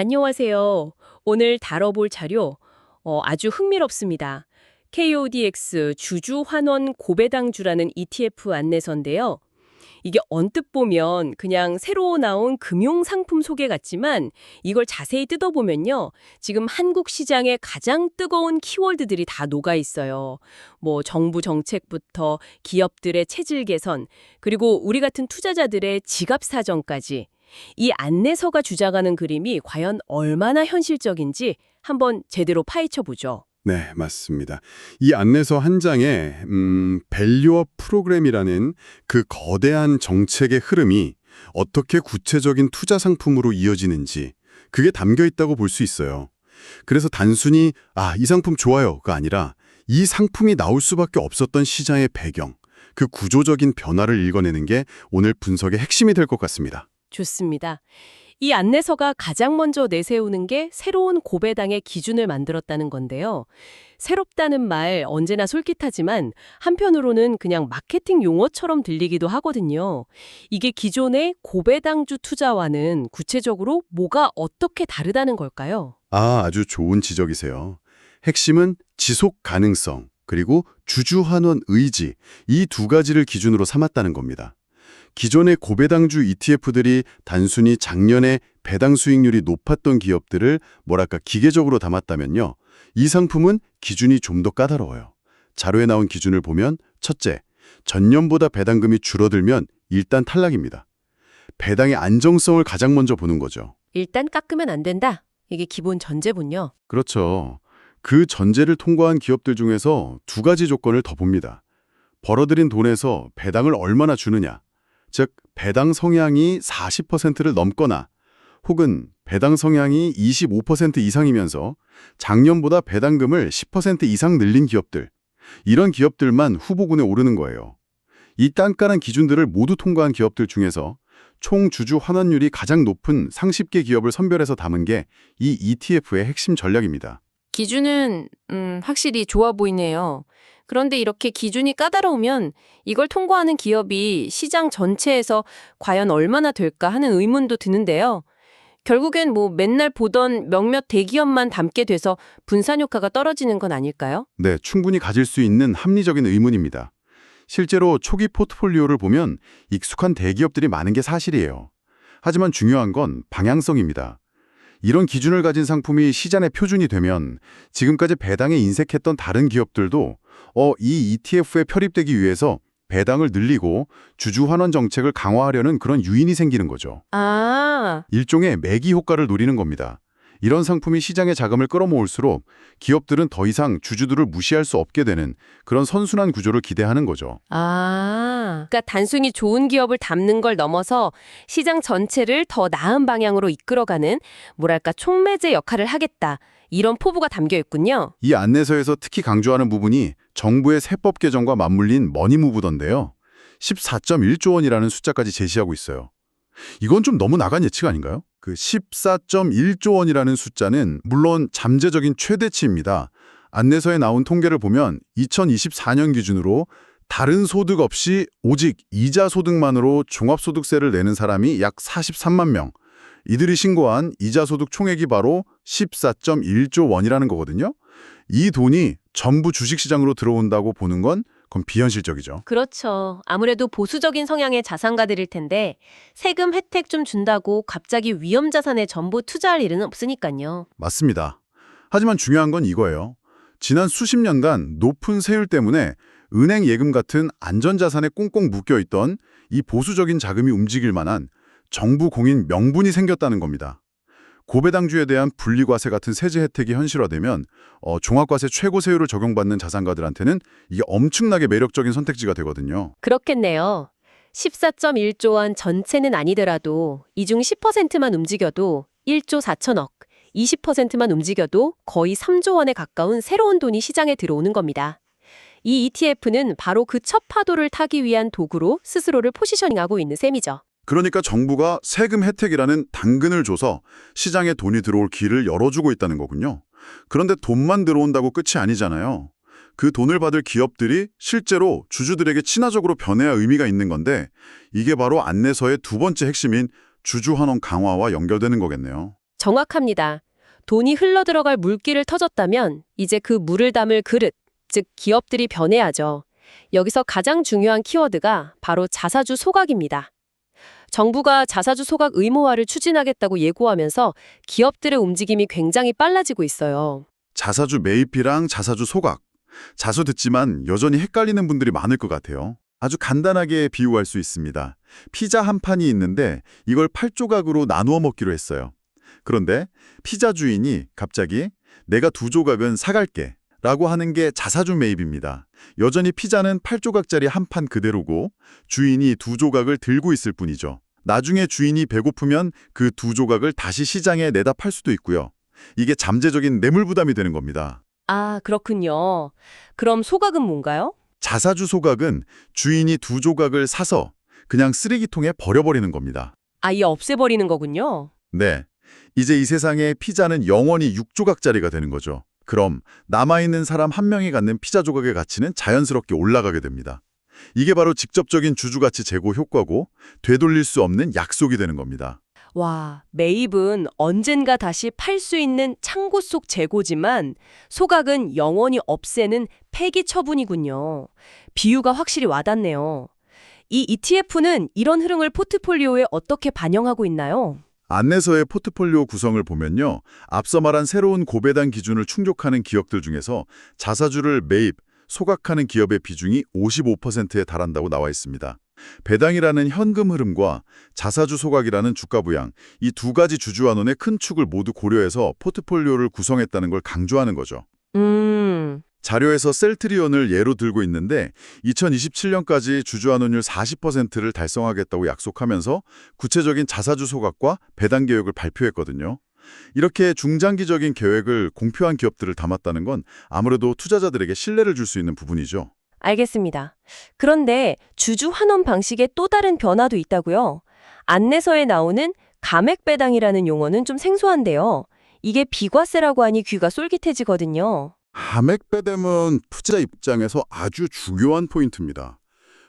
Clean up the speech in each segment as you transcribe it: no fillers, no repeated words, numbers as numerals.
안녕하세요. 오늘 다뤄볼 자료 아주 흥미롭습니다. KODX 주주환원 고배당주라는 ETF 안내서인데요. 이게 언뜻 보면 그냥 새로 나온 금융상품 소개 같지만 이걸 자세히 뜯어보면요. 지금 한국 시장에 가장 뜨거운 키워드들이 다 녹아 있어요. 뭐 정부 정책부터 기업들의 체질 개선, 그리고 우리 같은 투자자들의 지갑 사정까지. 이 안내서가 주장하는 그림이 과연 얼마나 현실적인지 한번 제대로 파헤쳐 보죠. 네, 맞습니다. 이 안내서 한 장에 밸류업 프로그램이라는 그 거대한 정책의 흐름이 어떻게 구체적인 투자 상품으로 이어지는지 그게 담겨 있다고 볼 수 있어요. 그래서 단순히 이 상품 좋아요가 아니라 이 상품이 나올 수밖에 없었던 시장의 배경, 그 구조적인 변화를 읽어내는 게 오늘 분석의 핵심이 될 것 같습니다. 좋습니다. 이 안내서가 가장 먼저 내세우는 게 새로운 고배당의 기준을 만들었다는 건데요. 새롭다는 말 언제나 솔깃하지만 한편으로는 그냥 마케팅 용어처럼 들리기도 하거든요. 이게 기존의 고배당주 투자와는 구체적으로 뭐가 어떻게 다르다는 걸까요? 아주 좋은 지적이세요. 핵심은 지속 가능성, 그리고 주주 환원 의지, 이 두 가지를 기준으로 삼았다는 겁니다. 기존의 고배당주 ETF들이 단순히 작년에 배당 수익률이 높았던 기업들을 기계적으로 담았다면요. 이 상품은 기준이 좀 더 까다로워요. 자료에 나온 기준을 보면 첫째, 전년보다 배당금이 줄어들면 일단 탈락입니다. 배당의 안정성을 가장 먼저 보는 거죠. 일단 깎으면 안 된다. 이게 기본 전제군요. 그렇죠. 그 전제를 통과한 기업들 중에서 두 가지 조건을 더 봅니다. 벌어들인 돈에서 배당을 얼마나 주느냐. 즉, 배당 성향이 40%를 넘거나 혹은 배당 성향이 25% 이상이면서 작년보다 배당금을 10% 이상 늘린 기업들, 이런 기업들만 후보군에 오르는 거예요. 이 깐깐한 기준들을 모두 통과한 기업들 중에서 총 주주 환원율이 가장 높은 상십 개 기업을 선별해서 담은 게 이 ETF의 핵심 전략입니다. 기준은 확실히 좋아 보이네요. 그런데 이렇게 기준이 까다로우면 이걸 통과하는 기업이 시장 전체에서 과연 얼마나 될까 하는 의문도 드는데요. 결국엔 맨날 보던 몇몇 대기업만 담게 돼서 분산 효과가 떨어지는 건 아닐까요? 네, 충분히 가질 수 있는 합리적인 의문입니다. 실제로 초기 포트폴리오를 보면 익숙한 대기업들이 많은 게 사실이에요. 하지만 중요한 건 방향성입니다. 이런 기준을 가진 상품이 시장의 표준이 되면 지금까지 배당에 인색했던 다른 기업들도 이 ETF에 편입되기 위해서 배당을 늘리고 주주 환원 정책을 강화하려는 그런 유인이 생기는 거죠. 일종의 매기 효과를 노리는 겁니다. 이런 상품이 시장의 자금을 끌어모을수록 기업들은 더 이상 주주들을 무시할 수 없게 되는 그런 선순환 구조를 기대하는 거죠. 그러니까 단순히 좋은 기업을 담는 걸 넘어서 시장 전체를 더 나은 방향으로 이끌어가는 촉매제 역할을 하겠다. 이런 포부가 담겨 있군요. 이 안내서에서 특히 강조하는 부분이 정부의 세법 개정과 맞물린 머니무브던데요. 14.1조 원이라는 숫자까지 제시하고 있어요. 이건 좀 너무 나간 예측 아닌가요? 그 14.1조 원이라는 숫자는 물론 잠재적인 최대치입니다. 안내서에 나온 통계를 보면 2024년 기준으로 다른 소득 없이 오직 이자 소득만으로 종합소득세를 내는 사람이 약 43만 명. 이들이 신고한 이자 소득 총액이 바로 14.1조 원이라는 거거든요. 이 돈이 전부 주식시장으로 들어온다고 보는 건 그건 비현실적이죠. 그렇죠. 아무래도 보수적인 성향의 자산가들일 텐데 세금 혜택 좀 준다고 갑자기 위험 자산에 전부 투자할 일은 없으니까요. 맞습니다. 하지만 중요한 건 이거예요. 지난 수십 년간 높은 세율 때문에 은행 예금 같은 안전자산에 꽁꽁 묶여있던 이 보수적인 자금이 움직일 만한 정부 공인 명분이 생겼다는 겁니다. 고배당주에 대한 분리과세 같은 세제 혜택이 현실화되면 종합과세 최고 세율을 적용받는 자산가들한테는 이게 엄청나게 매력적인 선택지가 되거든요. 그렇겠네요. 14.1조 원 전체는 아니더라도 이 중 10%만 움직여도 1조 4천억, 20%만 움직여도 거의 3조 원에 가까운 새로운 돈이 시장에 들어오는 겁니다. 이 ETF는 바로 그 첫 파도를 타기 위한 도구로 스스로를 포지셔닝하고 있는 셈이죠. 그러니까 정부가 세금 혜택이라는 당근을 줘서 시장에 돈이 들어올 길을 열어주고 있다는 거군요. 그런데 돈만 들어온다고 끝이 아니잖아요. 그 돈을 받을 기업들이 실제로 주주들에게 친화적으로 변해야 의미가 있는 건데 이게 바로 안내서의 두 번째 핵심인 주주 환원 강화와 연결되는 거겠네요. 정확합니다. 돈이 흘러들어갈 물길을 터졌다면 이제 그 물을 담을 그릇, 즉 기업들이 변해야죠. 여기서 가장 중요한 키워드가 바로 자사주 소각입니다. 정부가 자사주 소각 의무화를 추진하겠다고 예고하면서 기업들의 움직임이 굉장히 빨라지고 있어요. 자사주 매입이랑 자사주 소각. 자주 듣지만 여전히 헷갈리는 분들이 많을 것 같아요. 아주 간단하게 비유할 수 있습니다. 피자 한 판이 있는데 이걸 8조각으로 나누어 먹기로 했어요. 그런데 피자 주인이 갑자기 내가 2조각은 사갈게 라고 하는 게 자사주 매입입니다. 여전히 피자는 8조각짜리 한 판 그대로고 주인이 2조각을 들고 있을 뿐이죠. 나중에 주인이 배고프면 그 2조각을 다시 시장에 내다 팔 수도 있고요. 이게 잠재적인 뇌물 부담이 되는 겁니다. 아, 그렇군요. 그럼 소각은 뭔가요? 자사주 소각은 주인이 2조각을 사서 그냥 쓰레기통에 버려버리는 겁니다. 아예 없애버리는 거군요. 네. 이제 이 세상에 피자는 영원히 6조각짜리가 되는 거죠. 그럼 남아있는 사람 한 명이 갖는 피자 조각의 가치는 자연스럽게 올라가게 됩니다. 이게 바로 직접적인 주주가치 제고 효과고 되돌릴 수 없는 약속이 되는 겁니다. 와, 매입은 언젠가 다시 팔 수 있는 창고 속 재고지만 소각은 영원히 없애는 폐기 처분이군요. 비유가 확실히 와닿네요. 이 ETF는 이런 흐름을 포트폴리오에 어떻게 반영하고 있나요? 안내서의 포트폴리오 구성을 보면요. 앞서 말한 새로운 고배당 기준을 충족하는 기업들 중에서 자사주를 매입, 소각하는 기업의 비중이 55%에 달한다고 나와 있습니다. 배당이라는 현금 흐름과 자사주 소각이라는 주가 부양, 이 두 가지 주주환원의 큰 축을 모두 고려해서 포트폴리오를 구성했다는 걸 강조하는 거죠. 자료에서 셀트리온을 예로 들고 있는데 2027년까지 주주환원율 40%를 달성하겠다고 약속하면서 구체적인 자사주 소각과 배당 계획을 발표했거든요. 이렇게 중장기적인 계획을 공표한 기업들을 담았다는 건 아무래도 투자자들에게 신뢰를 줄 수 있는 부분이죠. 알겠습니다. 그런데 주주 환원 방식에 또 다른 변화도 있다고요? 안내서에 나오는 감액 배당이라는 용어는 좀 생소한데요. 이게 비과세라고 하니 귀가 쏠깃해지거든요. 감액 배당은 투자자 입장에서 아주 중요한 포인트입니다.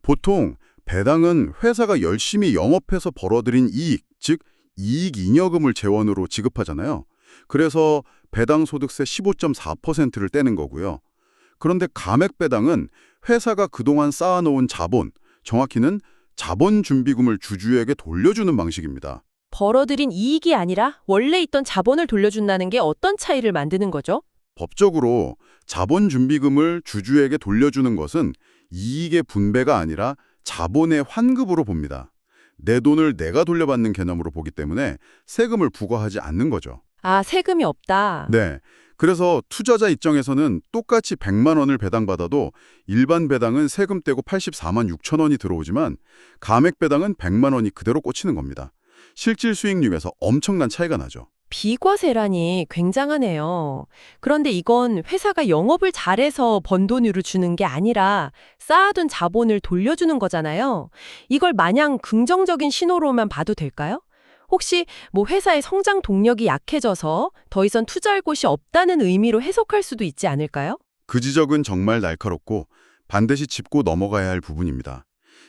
보통 배당은 회사가 열심히 영업해서 벌어들인 이익, 즉 이익 잉여금을 재원으로 지급하잖아요. 그래서 배당 소득세 15.4%를 떼는 거고요. 그런데 감액 배당은 회사가 그동안 쌓아놓은 자본, 정확히는 자본 준비금을 주주에게 돌려주는 방식입니다. 벌어들인 이익이 아니라 원래 있던 자본을 돌려준다는 게 어떤 차이를 만드는 거죠? 법적으로 자본 준비금을 주주에게 돌려주는 것은 이익의 분배가 아니라 자본의 환급으로 봅니다. 내 돈을 내가 돌려받는 개념으로 보기 때문에 세금을 부과하지 않는 거죠. 아, 세금이 없다. 네. 그래서 투자자 입장에서는 똑같이 100만 원을 배당받아도 일반 배당은 세금 떼고 84만 6천 원이 들어오지만 감액 배당은 100만 원이 그대로 꽂히는 겁니다. 실질 수익률에서 엄청난 차이가 나죠. 비과세라니 굉장하네요. 그런데 이건 회사가 영업을 잘해서 번 돈으로 주는 게 아니라 쌓아둔 자본을 돌려주는 거잖아요. 이걸 마냥 긍정적인 신호로만 봐도 될까요? 혹시 회사의 성장 동력이 약해져서 더 이상 투자할 곳이 없다는 의미로 해석할 수도 있지 않을까요? 그 지적은 정말 날카롭고 반드시 짚고 넘어가야 할 부분입니다.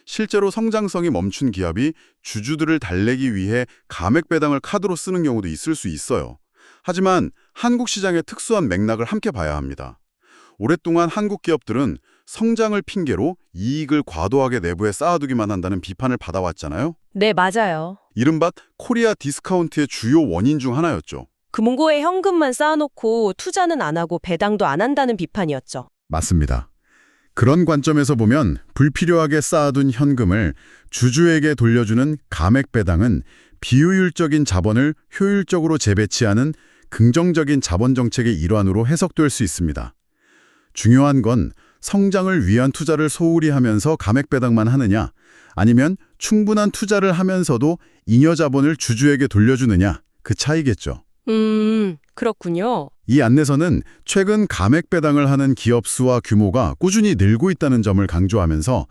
실제로 성장성이 멈춘 기업이 주주들을 달래기 위해 감액 배당을 카드로 쓰는 경우도 있을 수 있어요. 하지만 한국 시장의 특수한 맥락을 함께 봐야 합니다. 오랫동안 한국 기업들은 성장을 핑계로 이익을 과도하게 내부에 쌓아두기만 한다는 비판을 받아왔잖아요. 네, 맞아요. 이른바 코리아 디스카운트의 주요 원인 중 하나였죠. 금고에 현금만 쌓아놓고 투자는 안 하고 배당도 안 한다는 비판이었죠. 맞습니다. 그런 관점에서 보면 불필요하게 쌓아둔 현금을 주주에게 돌려주는 감액 배당은 비효율적인 자본을 효율적으로 재배치하는 긍정적인 자본 정책의 일환으로 해석될 수 있습니다. 중요한 건 성장을 위한 투자를 소홀히 하면서 감액 배당만 하느냐, 아니면 충분한 투자를 하면서도 잉여 자본을 주주에게 돌려주느냐, 그 차이겠죠. 그렇군요. 이 안내서는 최근 감액 배당을 하는 기업 수와 규모가 꾸준히 늘고 있다는 점을 강조하면서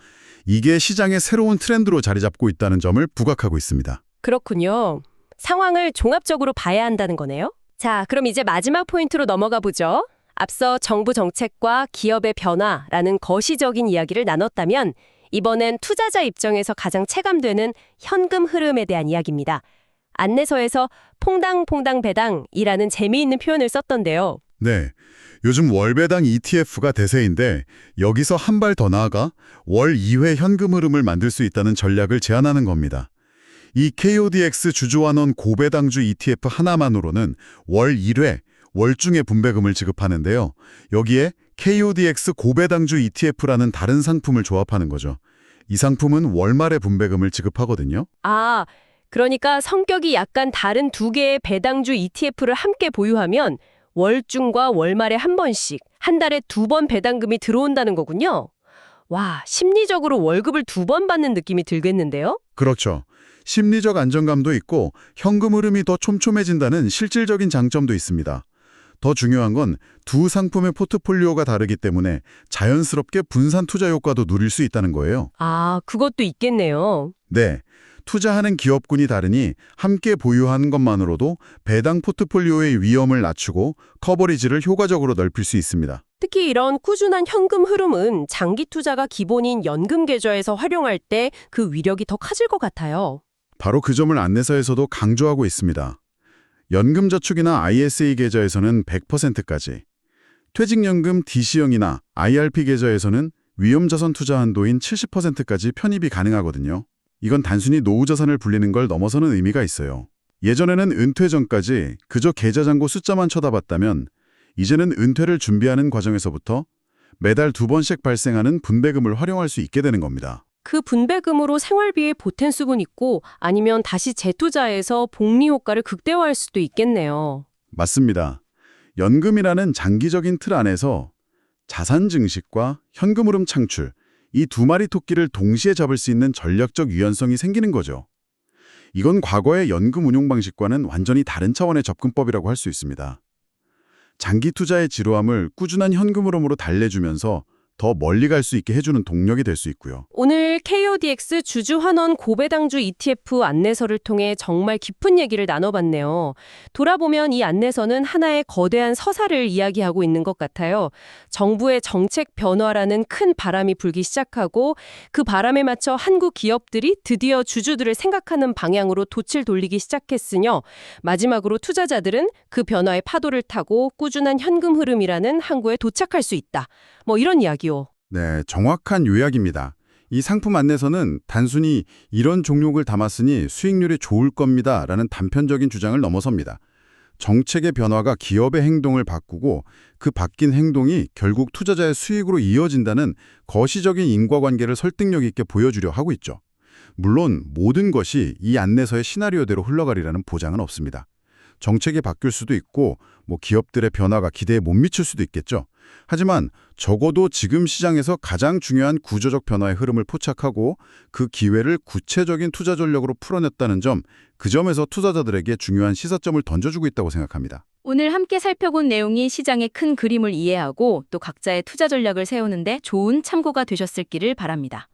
이게 시장의 새로운 트렌드로 자리 잡고 있다는 점을 부각하고 있습니다. 그렇군요. 상황을 종합적으로 봐야 한다는 거네요. 자, 그럼 이제 마지막 포인트로 넘어가 보죠. 앞서 정부 정책과 기업의 변화라는 거시적인 이야기를 나눴다면 이번엔 투자자 입장에서 가장 체감되는 현금 흐름에 대한 이야기입니다. 안내서에서 퐁당퐁당 배당이라는 재미있는 표현을 썼던데요. 네. 요즘 월배당 ETF가 대세인데 여기서 한 발 더 나아가 월 2회 현금 흐름을 만들 수 있다는 전략을 제안하는 겁니다. 이 KODX 주주환원 고배당주 ETF 하나만으로는 월 1회 월중에 분배금을 지급하는데요. 여기에 KODX 고배당주 ETF라는 다른 상품을 조합하는 거죠. 이 상품은 월말에 분배금을 지급하거든요. 아, 그러니까 성격이 약간 다른 두 개의 배당주 ETF를 함께 보유하면 월중과 월말에 한 번씩, 한 달에 2번 배당금이 들어온다는 거군요. 와, 심리적으로 월급을 2번 받는 느낌이 들겠는데요? 그렇죠. 심리적 안정감도 있고 현금 흐름이 더 촘촘해진다는 실질적인 장점도 있습니다. 더 중요한 건 두 상품의 포트폴리오가 다르기 때문에 자연스럽게 분산 투자 효과도 누릴 수 있다는 거예요. 아, 그것도 있겠네요. 네, 투자하는 기업군이 다르니 함께 보유하는 것만으로도 배당 포트폴리오의 위험을 낮추고 커버리지를 효과적으로 넓힐 수 있습니다. 특히 이런 꾸준한 현금 흐름은 장기 투자가 기본인 연금 계좌에서 활용할 때 그 위력이 더 커질 것 같아요. 바로 그 점을 안내서에서도 강조하고 있습니다. 연금저축이나 ISA 계좌에서는 100%까지, 퇴직연금 DC형이나 IRP 계좌에서는 위험자산 투자 한도인 70%까지 편입이 가능하거든요. 이건 단순히 노후자산을 불리는 걸 넘어서는 의미가 있어요. 예전에는 은퇴 전까지 그저 계좌 잔고 숫자만 쳐다봤다면 이제는 은퇴를 준비하는 과정에서부터 매달 2번씩 발생하는 분배금을 활용할 수 있게 되는 겁니다. 그 분배금으로 생활비에 보탠 수분 있고 아니면 다시 재투자해서 복리 효과를 극대화할 수도 있겠네요. 맞습니다. 연금이라는 장기적인 틀 안에서 자산 증식과 현금 흐름 창출, 이 두 마리 토끼를 동시에 잡을 수 있는 전략적 유연성이 생기는 거죠. 이건 과거의 연금 운용 방식과는 완전히 다른 차원의 접근법이라고 할 수 있습니다. 장기 투자의 지루함을 꾸준한 현금 흐름으로 달래주면서 더 멀리 갈 수 있게 해주는 동력이 될 수 있고요. 오늘 KODX 주주환원 고배당주 ETF 안내서를 통해 정말 깊은 얘기를 나눠봤네요. 돌아보면 이 안내서는 하나의 거대한 서사를 이야기하고 있는 것 같아요. 정부의 정책 변화라는 큰 바람이 불기 시작하고 그 바람에 맞춰 한국 기업들이 드디어 주주들을 생각하는 방향으로 돛을 돌리기 시작했으며 마지막으로 투자자들은 그 변화의 파도를 타고 꾸준한 현금 흐름이라는 항구에 도착할 수 있다. 뭐 이런 이야기요. 네, 정확한 요약입니다. 이 상품 안내서는 단순히 이런 종목을 담았으니 수익률이 좋을 겁니다 라는 단편적인 주장을 넘어섭니다. 정책의 변화가 기업의 행동을 바꾸고 그 바뀐 행동이 결국 투자자의 수익으로 이어진다는 거시적인 인과관계를 설득력 있게 보여주려 하고 있죠. 물론 모든 것이 이 안내서의 시나리오대로 흘러가리라는 보장은 없습니다. 정책이 바뀔 수도 있고 기업들의 변화가 기대에 못 미칠 수도 있겠죠. 하지만 적어도 지금 시장에서 가장 중요한 구조적 변화의 흐름을 포착하고 그 기회를 구체적인 투자 전략으로 풀어냈다는 점, 그 점에서 투자자들에게 중요한 시사점을 던져주고 있다고 생각합니다. 오늘 함께 살펴본 내용이 시장의 큰 그림을 이해하고 또 각자의 투자 전략을 세우는데 좋은 참고가 되셨을 기를 바랍니다.